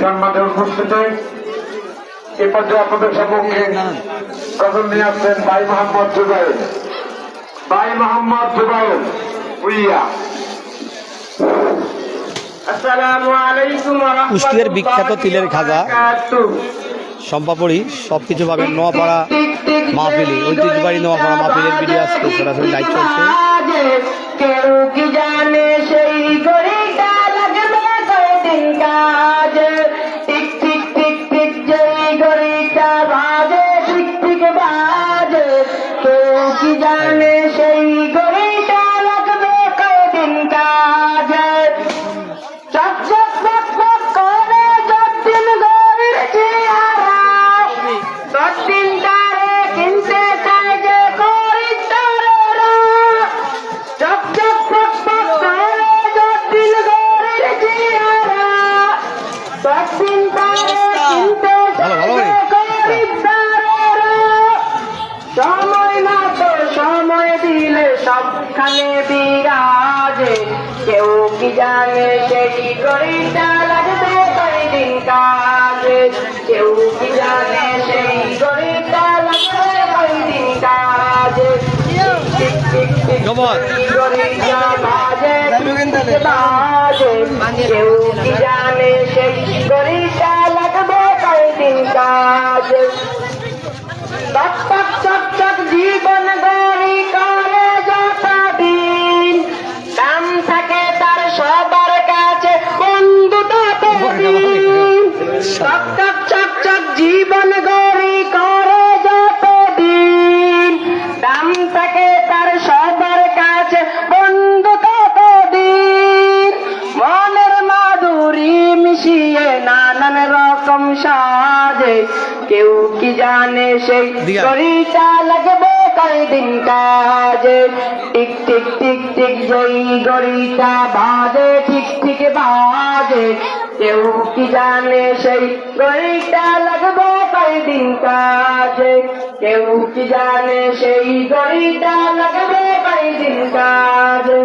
সম্মানের উপস্থিতি এ পর্যায়ে আপনাদের সম্মুখে কদম নিয়ে আসছেন ভাই মোহাম্মদ জুবাইর। ভাই মোহাম্মদ জুবাইর ভুইয়া। কুষ্টিয়ার বিখ্যাত তিলের খাজা সম্পাপড়ি সবকিছু পাবেন নোয়াপাড়া মাহফিলে, ঐতিহ্যবাহী নোয়াপাড়া মাহফিলের ভিডিও আজকে সরাসরি লাইভ চলছে। কেউ কি জানে সেই গড়িটা লাগবে কয়দিন কাজ, টিক টিক টিক টিক যেই গড়িটা বাজে ঠিক ঠিক বাজে, কেউ কি জানে সেই গড়িটা লাগবে কয়দিন কাজ। চক চক চক চক করে যতদিন গড়ির চেহারা, ততদিন তারে কিনতে চায় যে গড়ির তারেরা। চক চক চক চক করে যতদিন গড়ির চেহারা, ততদিন তারে কিনতে চায় যে গড়ির তারেরা। সময় মতো সময় দিলে সবখানে বিরাজে, কেউ কি জানে সেই গড়িটা লাগবে কয়দিন কাজে, কেউ কি জানে সেই গড়িটা লাগবে কয়দিন কাজে। টিক টিক টিক গড়িটা বাজে ঠিক ঠিক বাজে, কেউ কি জানে সেই গড়িটা লাগবে কয়দিন কাজে। টক টক চক চক জীবন গড়ি করে যতদিন, দাম থাকে তার সবার কাছে বন্ধু ততদিন। টক টক চক চক জীবন গড়ি করে যতদিন, দাম থাকে তার সবার কাছে বন্ধু ততদিন। মনের মাধুরী মিশিয়ে নানান রকম সাজে, কেউ কি জানে সেই গড়িটা লাগবে কয়দিন কাজে। টিক টিক টিক টিক যেই গড়িটা বাজে ঠিক ঠিক বাজে, কেউ কি জানে সেই গড়িটা লাগবে কয়দিন কাজে, কেউ কি জানে সেই গড়িটা লাগবে কয়দিন কাজে।